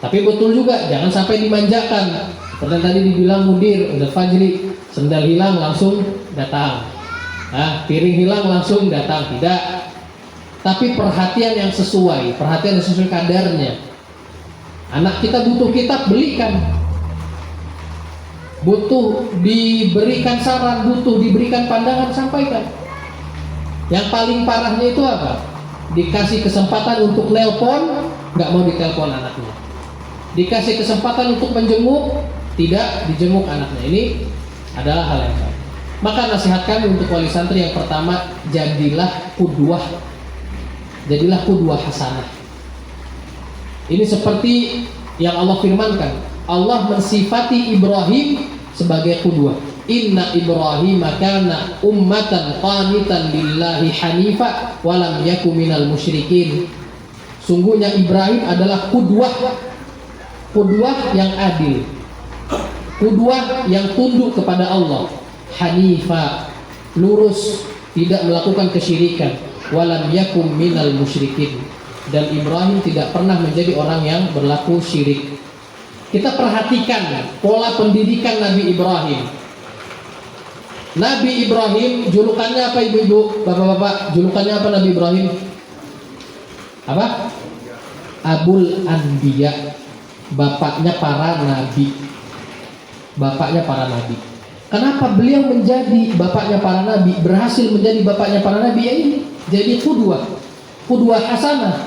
Tapi betul juga, jangan sampai dimanjakan. Seperti tadi dibilang mudir, udah fajri, sendal hilang langsung datang, piring hilang langsung datang, tidak. Tapi perhatian yang sesuai kadarnya. Anak kita butuh kitab, belikan. Butuh diberikan saran, butuh diberikan pandangan, sampaikan. Yang paling parahnya itu apa? Dikasih kesempatan untuk nelpon, nggak mau ditelepon anaknya. Dikasih kesempatan untuk menjenguk, tidak dijenguk anaknya. Ini adalah hal yang salah. Maka nasihat kami untuk wali santri yang pertama, jadilah qudwah hasanah. Ini seperti yang Allah firmankan. Allah mensifati Ibrahim sebagai qudwah. Inna Ibrahim kana ummatan qanitan lillahi hanifa wa lam yakun minal musyrikin. Sungguhnya Ibrahim adalah qudwah yang adil, qudwah yang tunduk kepada Allah, hanifa, lurus, tidak melakukan kesyirikan, walam yakum minal musyrikin, dan Ibrahim tidak pernah menjadi orang yang berlaku syirik. Kita perhatikan pola pendidikan Nabi Ibrahim. Nabi Ibrahim julukannya apa, ibu-ibu, bapak-bapak? Julukannya apa Nabi Ibrahim? Apa? Abul Anbiya, bapaknya para nabi. Kenapa beliau menjadi bapaknya para nabi, berhasil menjadi bapaknya para nabi? Ya ini, jadi qudwah hasanah.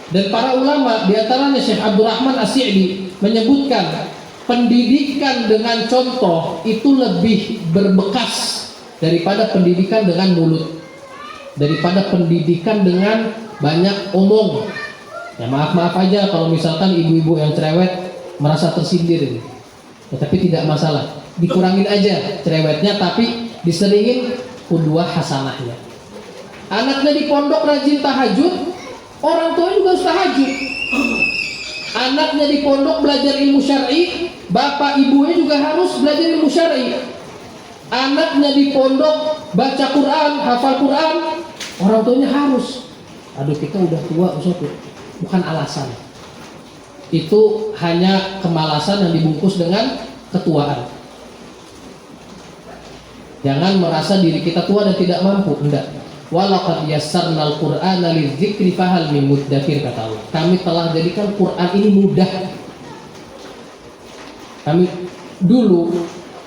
Dan para ulama, diantaranya Syekh Abdurrahman As-Sa'di menyebutkan pendidikan dengan contoh itu lebih berbekas daripada pendidikan dengan mulut, daripada pendidikan dengan banyak omong. Ya maaf aja kalau misalkan ibu-ibu yang cerewet merasa tersindir, tapi tidak masalah, dikurangin aja cerewetnya, tapi diseringin qudwah hasanahnya. Anaknya di pondok rajin tahajud, orang tua juga harus tahajud. Anaknya di pondok belajar ilmu syar'i, bapak ibunya juga harus belajar ilmu syar'i. Anaknya di pondok baca Quran, hafal Quran, orang tuanya harus. Aduh, kita udah tua, Ustaz, bukan alasan. Itu hanya kemalasan yang dibungkus dengan ketuaan. Jangan merasa diri kita tua dan tidak mampu, enggak. Walaqad yassarnal Qur'ana lidzikri fahal min muddakir, kata Allah. Kami telah jadikan Quran ini mudah. Kami dulu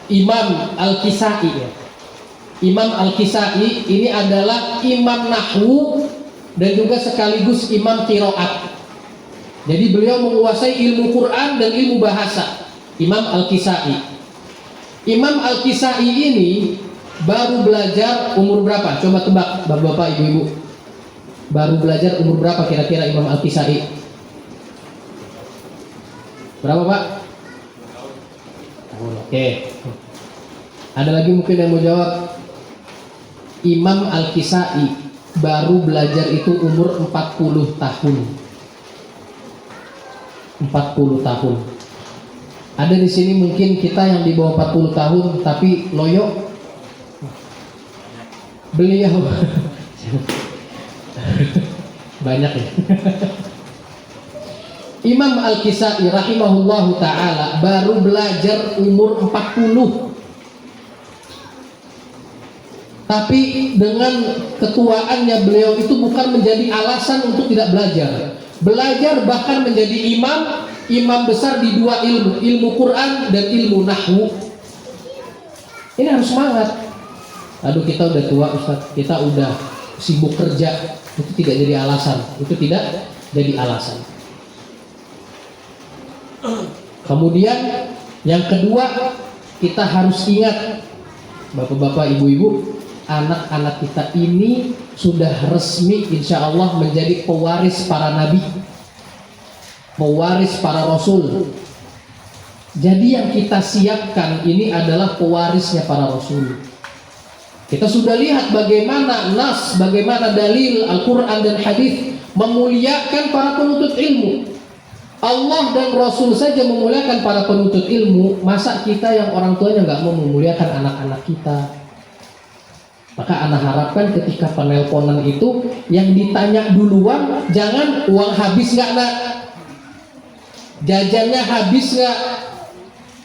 Imam Al-Kisai, ya. Imam Al-Kisai ini adalah imam nahwu dan juga sekaligus imam qiraat. Jadi beliau menguasai ilmu Quran dan ilmu bahasa. Imam Al-Kisai. Imam Al-Kisai ini baru belajar umur berapa? Coba tebak, bapak-bapak, ibu-ibu. Baru belajar umur berapa kira-kira Imam Al-Kisai? Berapa, Pak? Oke. Ada lagi mungkin yang mau jawab? Imam Al-Kisai baru belajar itu umur 40 tahun. 40 tahun. Ada di sini mungkin kita yang di bawah 40 tahun tapi loyo. Beliau banyak ya. Imam Al-Kisai rahimahullahu ta'ala baru belajar umur 40. Tapi dengan ketuaannya beliau itu bukan menjadi alasan untuk tidak belajar. Belajar bahkan menjadi imam besar di dua ilmu Quran dan ilmu nahwu. Ini harus semangat. Aduh, kita udah tua, Ustaz, kita udah sibuk kerja, itu tidak jadi alasan. Kemudian yang kedua, kita harus ingat, bapak-bapak, ibu-ibu, anak-anak kita ini sudah resmi insya Allah menjadi pewaris para nabi, pewaris para rasul. Jadi yang kita siapkan ini adalah pewarisnya para rasul. Kita sudah lihat bagaimana nas, bagaimana dalil Al-Quran dan hadis memuliakan para penuntut ilmu. Allah dan Rasul saja memuliakan para penuntut ilmu, masa kita yang orang tuanya nggak mau memuliakan anak-anak kita? Maka anak harapkan ketika penelponan itu yang ditanya duluan, jangan uang habis nggak nak? Jajannya habis nggak?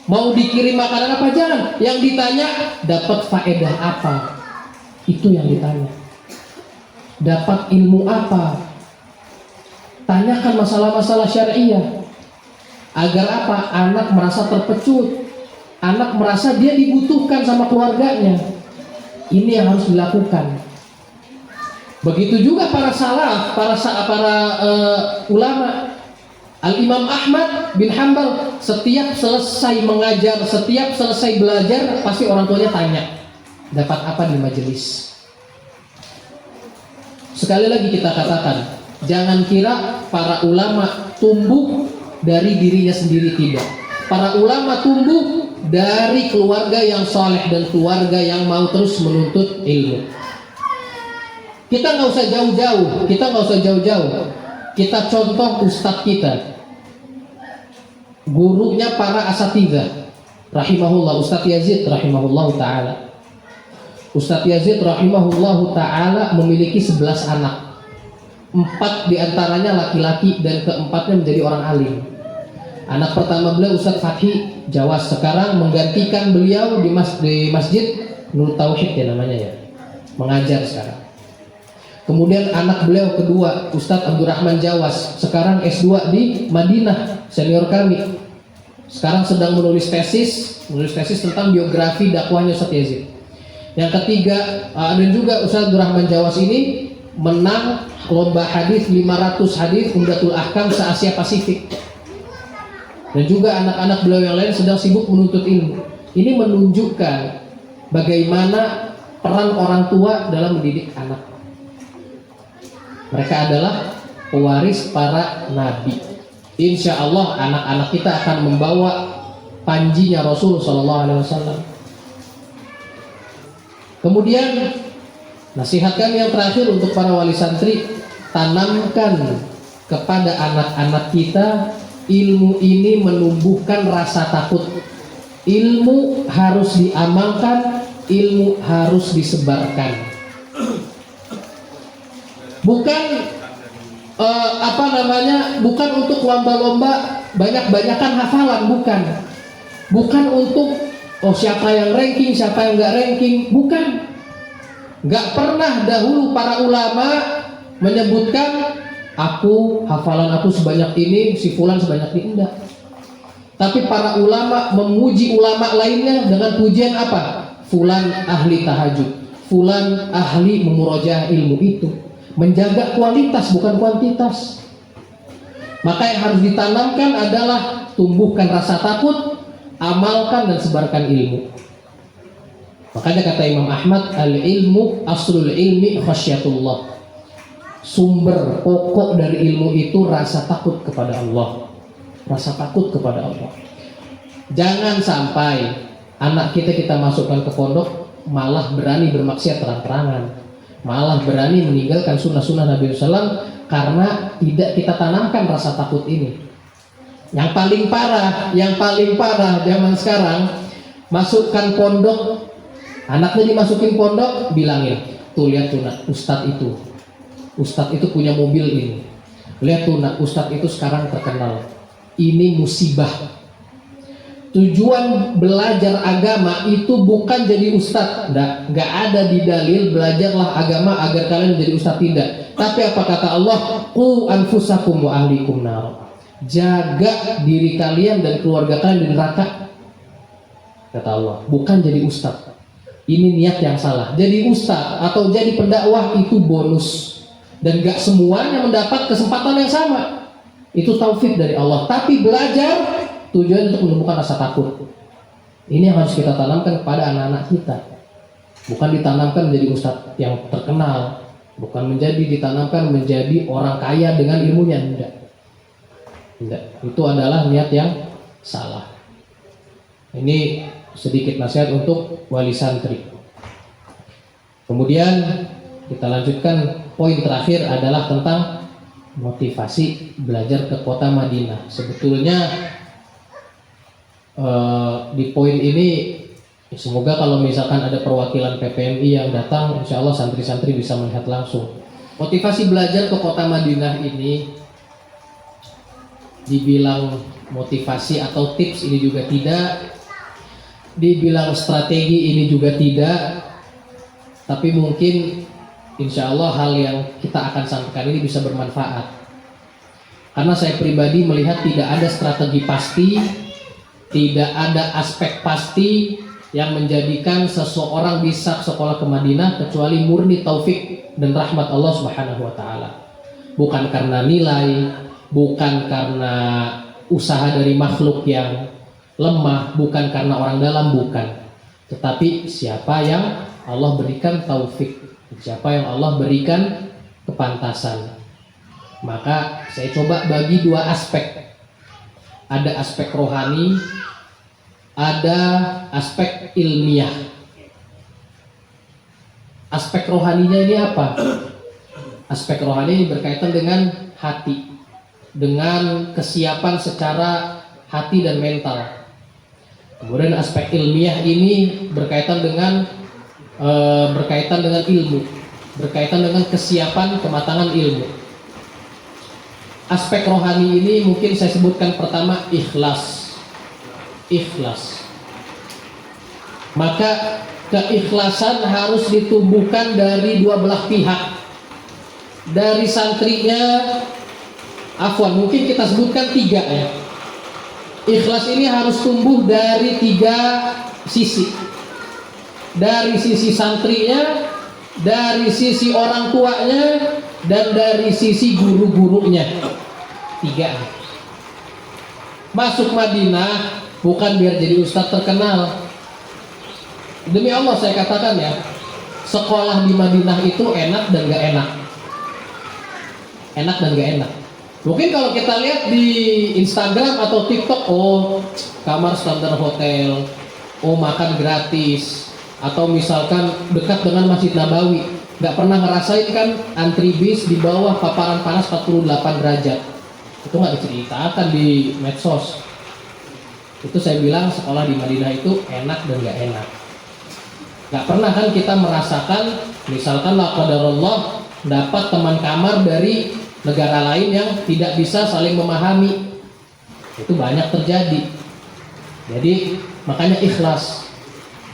Mau dikirim makanan apa? Jangan. Yang ditanya dapat faedah apa? Itu yang ditanya. Dapat ilmu apa? Tanyakan masalah-masalah syariah. Agar apa? Anak merasa terpecut. Anak merasa dia dibutuhkan sama keluarganya. Ini yang harus dilakukan. Begitu juga para salaf, para ulama. Al-Imam Ahmad bin Hanbal setiap selesai mengajar, setiap selesai belajar, pasti orang tuanya tanya, dapat apa di majelis? Sekali lagi kita katakan, jangan kira para ulama tumbuh dari dirinya sendiri, tidak. Para ulama tumbuh dari keluarga yang saleh dan keluarga yang mau terus menuntut ilmu. Kita nggak usah jauh-jauh. Kita contoh ustadz kita, gurunya para asatidzah rahimahullah, Ustadz Yazid rahimahullah ta'ala. Ustadz Yazid rahimahullah ta'ala memiliki 11 anak, 4 diantaranya laki-laki dan keempatnya menjadi orang alim. Anak pertama beliau Ustadz Fathi Jawas, sekarang menggantikan beliau di Masjid Nur Tauhid ya namanya ya, mengajar sekarang. Kemudian anak beliau kedua Ustadz Abdurrahman Jawas, sekarang S2 di Madinah, senior kami. Sekarang sedang menulis tesis tentang biografi dakwahnya Ustadz Yazid. Yang ketiga, dan juga Ustadz Abdurrahman Jawas ini menang lomba hadis 500 hadis Umdatul Ahkam se-Asia Pasifik. Dan juga anak-anak beliau yang lain sedang sibuk menuntut ilmu. Ini menunjukkan bagaimana peran orang tua dalam mendidik anak. Mereka adalah pewaris para nabi. Insya Allah anak-anak kita akan membawa panjinya Rasul Sallallahu Alaihi Wasallam. Kemudian nasihat kami yang terakhir untuk para wali santri, tanamkan kepada anak-anak kita ilmu ini menumbuhkan rasa takut. Ilmu harus diamalkan, ilmu harus disebarkan. Bukan bukan untuk lomba-lomba banyak-banyakan hafalan, bukan untuk siapa yang ranking, siapa yang nggak ranking, bukan. Nggak pernah dahulu para ulama menyebutkan hafalan aku sebanyak ini, si fulan sebanyak ini, enggak. Tapi para ulama memuji ulama lainnya dengan pujian apa? Fulan ahli tahajud, fulan ahli memurojaah ilmu itu. Menjaga kualitas bukan kuantitas. Maka yang harus ditanamkan adalah tumbuhkan rasa takut, amalkan dan sebarkan ilmu. Makanya kata Imam Ahmad, al-ilmu aslul ilmi khasyatullah. Sumber pokok dari ilmu itu rasa takut kepada Allah. Rasa takut kepada Allah. Jangan sampai anak kita masukkan ke pondok malah berani bermaksiat terang-terangan, malah berani meninggalkan sunnah-sunnah Nabi SAW karena tidak kita tanamkan rasa takut ini. Yang paling parah zaman sekarang, masukkan pondok, anaknya dimasukin pondok, bilangin, tuh lihat tuh nak, ustadz itu punya mobil ini, lihat tuh nak, ustadz itu sekarang terkenal, ini musibah. Tujuan belajar agama itu bukan jadi ustadz, nggak ada di dalil belajarlah agama agar kalian menjadi ustadz, tidak. Tapi apa kata Allah? Qu anfusakum wa ahlikum nar. Jaga diri kalian dan keluarga kalian dari neraka. Kata Allah, bukan jadi ustadz. Ini niat yang salah. Jadi ustadz atau jadi pendakwah itu bonus, dan nggak semuanya mendapat kesempatan yang sama. Itu taufik dari Allah. Tapi belajar tujuan untuk menumbuhkan rasa takut. Ini yang harus kita tanamkan kepada anak-anak kita. Bukan ditanamkan menjadi ustadz yang terkenal, bukan ditanamkan menjadi orang kaya dengan ilmunya, tidak. Itu adalah niat yang salah. Ini sedikit nasihat untuk wali santri. Kemudian kita lanjutkan, poin terakhir adalah tentang motivasi belajar ke kota Madinah. Sebetulnya di poin ini semoga kalau misalkan ada perwakilan PPMI yang datang, insya Allah santri-santri bisa melihat langsung. Motivasi belajar ke kota Madinah ini dibilang motivasi atau tips ini juga tidak, dibilang strategi ini juga tidak, tapi mungkin insya Allah hal yang kita akan sampaikan ini bisa bermanfaat. Karena saya pribadi melihat tidak ada strategi pasti, tidak ada aspek pasti yang menjadikan seseorang bisa sekolah ke Madinah kecuali murni taufik dan rahmat Allah Subhanahu wa taala. Bukan karena nilai, bukan karena usaha dari makhluk yang lemah, bukan karena orang dalam, bukan. Tetapi siapa yang Allah berikan taufik, siapa yang Allah berikan kepantasan. Maka saya coba bagi dua aspek. Ada aspek rohani, ada aspek ilmiah. Aspek rohaninya ini apa? Aspek rohani ini berkaitan dengan hati, dengan kesiapan secara hati dan mental. Kemudian aspek ilmiah ini berkaitan dengan ilmu, berkaitan dengan kesiapan kematangan ilmu. Aspek rohani ini mungkin saya sebutkan pertama ikhlas. Ikhlas. Maka keikhlasan harus ditumbuhkan dari dua belah pihak. Dari santrinya, mungkin kita sebutkan tiga ya. Ikhlas ini harus tumbuh dari tiga sisi. Dari sisi santrinya, dari sisi orang tuanya, dan dari sisi guru-gurunya. Tiga. Masuk Madinah bukan biar jadi ustadz terkenal. Demi Allah saya katakan ya, sekolah di Madinah itu enak dan gak enak. Enak dan gak enak. Mungkin kalau kita lihat di Instagram atau TikTok, oh kamar standar hotel, oh makan gratis, atau misalkan dekat dengan Masjid Nabawi. Gak pernah ngerasain kan antri bis di bawah paparan panas 48 derajat. Itu gak diceritakan di medsos. Itu saya bilang sekolah di Madinah itu enak dan gak enak. Gak pernah kan kita merasakan misalkan la qadarullah dapat teman kamar dari negara lain yang tidak bisa saling memahami. Itu banyak terjadi. Jadi makanya ikhlas.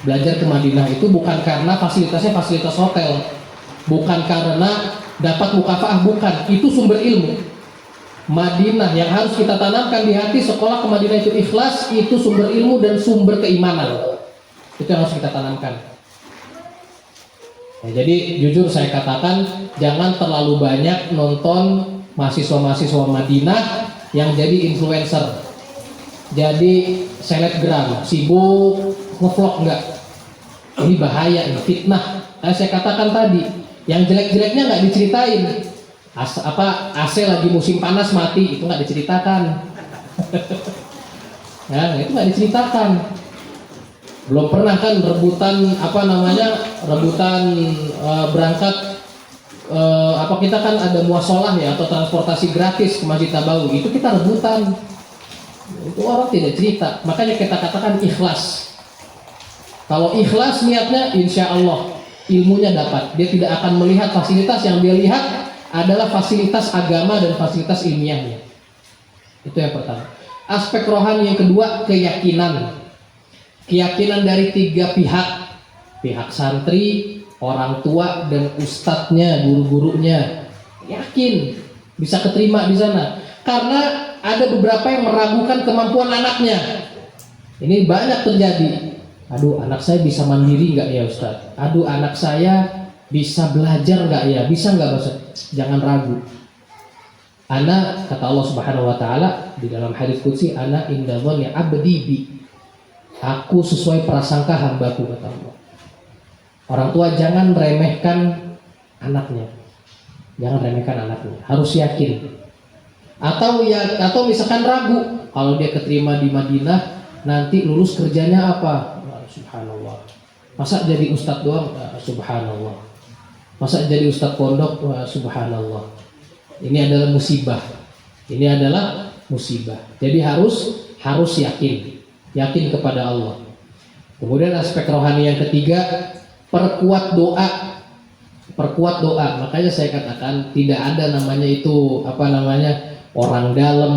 Belajar ke Madinah itu bukan karena fasilitasnya fasilitas hotel, bukan karena dapat mukafaah, bukan. Itu sumber ilmu. Madinah yang harus kita tanamkan di hati, sekolah ke Madinah itu ikhlas, itu sumber ilmu dan sumber keimanan. Itu yang harus kita tanamkan. Ya, jadi jujur saya katakan, jangan terlalu banyak nonton mahasiswa-mahasiswa Madinah yang jadi influencer, jadi selebgram, sibuk ngevlog. Enggak. Ini bahaya, ini fitnah. Saya katakan tadi, yang jelek-jeleknya nggak diceritain. AC lagi musim panas mati, itu nggak diceritakan. Ya, itu nggak diceritakan. Belum pernah kan rebutan berangkat kita kan ada muasalah ya, atau transportasi gratis ke Masjid Nabawi, itu kita rebutan. Itu orang tidak cerita. Makanya kita katakan ikhlas. Kalau ikhlas niatnya, insya Allah ilmunya dapat. Dia tidak akan melihat fasilitas, yang dia lihat adalah fasilitas agama dan fasilitas ilmiahnya. Itu yang pertama. Aspek rohani yang kedua, keyakinan. Keyakinan dari tiga pihak. Pihak santri, orang tua, dan ustadznya, guru-gurunya. Yakin bisa keterima di sana. Karena ada beberapa yang meragukan kemampuan anaknya. Ini banyak terjadi. Aduh, anak saya bisa mandiri nggak ya Ustadz? Aduh, anak saya bisa belajar nggak ya? Bisa nggak Ustadz? Jangan ragu. Ana, kata Allah Subhanahu Wa Taala di dalam hadits qudsi, ana inda dhanni abdi bi. Aku sesuai prasangka hambaku, kata Allah. Orang tua jangan remehkan anaknya. Jangan remehkan anaknya. Harus yakin. Atau misalkan ragu, kalau dia keterima di Madinah, nanti lulus kerjanya apa? Subhanallah. Masa jadi ustadz doang? Subhanallah. Masa jadi ustadz pondok? Subhanallah. Ini adalah musibah. Ini adalah musibah. Jadi harus yakin kepada Allah. Kemudian aspek rohani yang ketiga, perkuat doa. Perkuat doa. Makanya saya katakan tidak ada namanya itu orang dalam,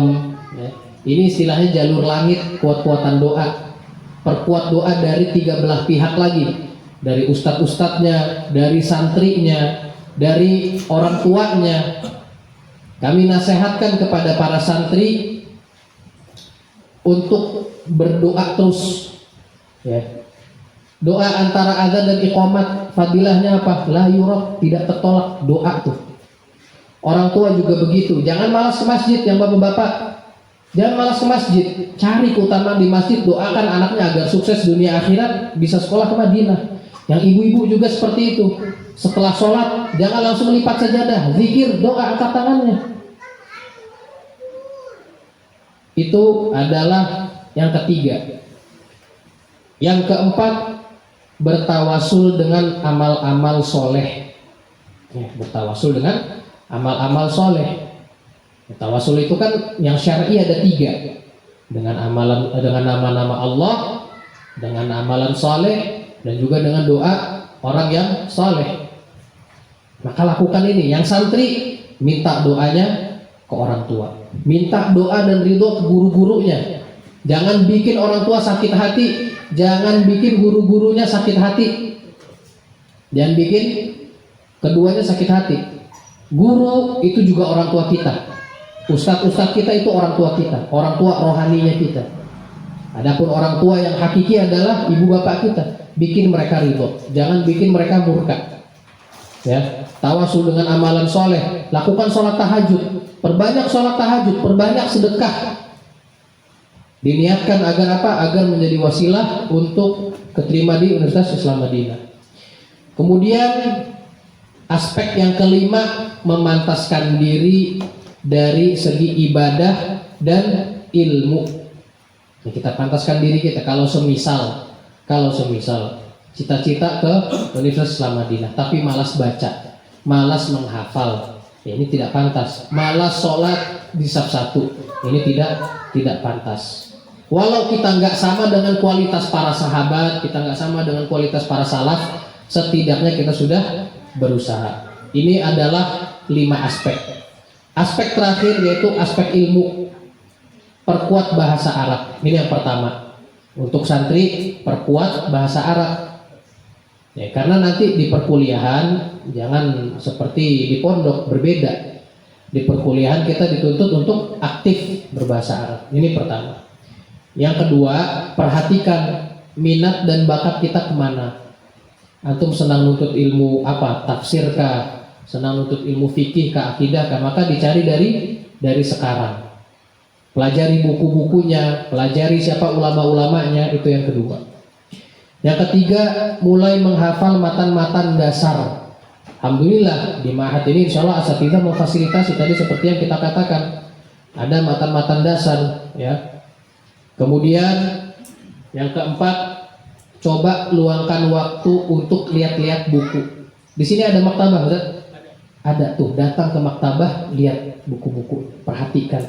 Ya. Ini istilahnya jalur langit, kuat-kuatan doa. Perkuat doa dari tiga belah pihak lagi, dari ustadz-ustadznya, dari santrinya, dari orang tuanya. Kami nasihatkan kepada para santri untuk berdoa terus, ya. Doa antara azan dan iqamat, fadilahnya apa? La yurab, tidak tertolak doa tuh. Orang tua juga begitu. Jangan malas ke masjid yang bapak-bapak. Jangan malas ke masjid. Cari keutamaan di masjid. Doakan anaknya agar sukses dunia akhirat, bisa sekolah ke Madinah. Yang ibu-ibu juga seperti itu. Setelah sholat, jangan langsung lipat sajadah. Zikir, doa, angkat tangannya. Itu adalah yang ketiga. Yang keempat, bertawasul dengan amal-amal soleh. Ya, bertawasul dengan amal-amal soleh. Tawasul itu kan yang syar'i ada tiga, dengan amalan, dengan nama-nama Allah, dengan amalan soleh, dan juga dengan doa orang yang soleh. Maka lakukan ini. Yang santri minta doanya ke orang tua, minta doa dan ridho ke guru-gurunya. Jangan bikin orang tua sakit hati, jangan bikin guru-gurunya sakit hati, jangan bikin keduanya sakit hati. Guru itu juga orang tua kita. Ustadz-ustadz kita itu orang tua kita, orang tua rohaninya kita. Adapun orang tua yang hakiki adalah ibu bapak kita. Bikin mereka ridho, jangan bikin mereka murka. Ya, tawasul dengan amalan soleh. Lakukan sholat tahajud, perbanyak sholat tahajud, perbanyak sedekah. Diniatkan agar apa? Agar menjadi wasilah untuk keterima di Universitas Islam Madinah. Kemudian aspek yang kelima, memantaskan diri dari segi ibadah dan ilmu. Nah, kita pantaskan diri kita. Kalau semisal cita-cita ke Universitas Islam Madinah, tapi malas baca, malas menghafal, ya, ini tidak pantas. Malas sholat di saf 1, ini tidak pantas. Walau kita nggak sama dengan kualitas para sahabat, kita nggak sama dengan kualitas para salaf, setidaknya kita sudah berusaha. Ini adalah 5 aspek. Aspek terakhir yaitu aspek ilmu. Perkuat bahasa Arab. Ini yang pertama. Untuk santri, perkuat bahasa Arab. Ya, karena nanti di perkuliahan jangan seperti di pondok, berbeda. Di perkuliahan kita dituntut untuk aktif berbahasa Arab. Ini pertama. Yang kedua, perhatikan minat dan bakat kita kemana. Antum senang nuntut ilmu apa? Tafsir kah? Senang nuntut ilmu fikih kah, akidah kah? Maka dicari dari sekarang. Pelajari buku-bukunya, pelajari siapa ulama-ulamanya, itu yang kedua. Yang ketiga, mulai menghafal matan-matan dasar. Alhamdulillah di ma'had ini insya Allah asatidzah memfasilitasi tadi seperti yang kita katakan. Ada matan-matan dasar, ya. Kemudian yang keempat, coba luangkan waktu untuk lihat-lihat buku. Di sini ada maktabah, Ustaz? Ada tuh, datang ke maktabah, lihat buku-buku, perhatikan.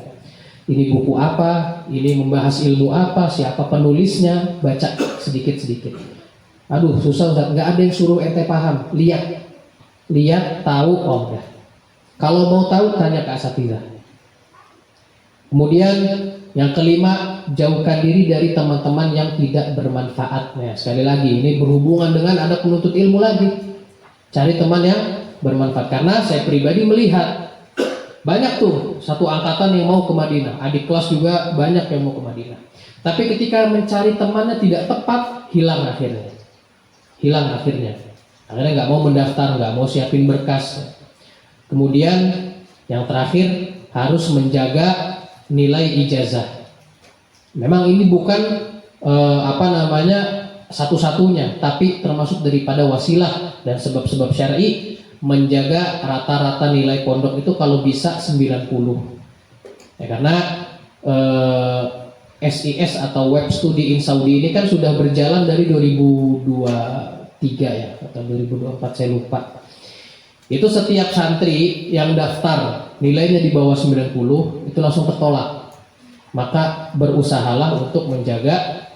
Ini buku apa, ini membahas ilmu apa, siapa penulisnya, baca sedikit-sedikit. Aduh, susah Ustaz, nggak ada yang suruh ente paham. Lihat, tahu, oh ya. Kalau mau tahu, tanya ke asatidzah. Kemudian yang kelima, jauhkan diri dari teman-teman yang tidak bermanfaat. Nah, sekali lagi, ini berhubungan dengan anak penuntut ilmu lagi. Cari teman yang bermanfaat. Karena saya pribadi melihat banyak tuh satu angkatan yang mau ke Madinah. Adik kelas juga banyak yang mau ke Madinah. Tapi ketika mencari temannya tidak tepat, hilang akhirnya. Akhirnya nggak mau mendaftar, nggak mau siapin berkas. Kemudian yang terakhir, harus menjaga nilai ijazah. Memang ini bukan satu-satunya, tapi termasuk daripada wasilah dan sebab-sebab syar'i. Menjaga rata-rata nilai pondok itu kalau bisa 90. Ya, karena SIS atau Web Study in Saudi ini kan sudah berjalan dari 2023 ya atau 2024, saya lupa. Itu setiap santri yang daftar nilainya di bawah 90 itu langsung tertolak. Maka berusahalah untuk menjaga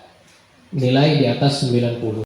nilai di atas 90.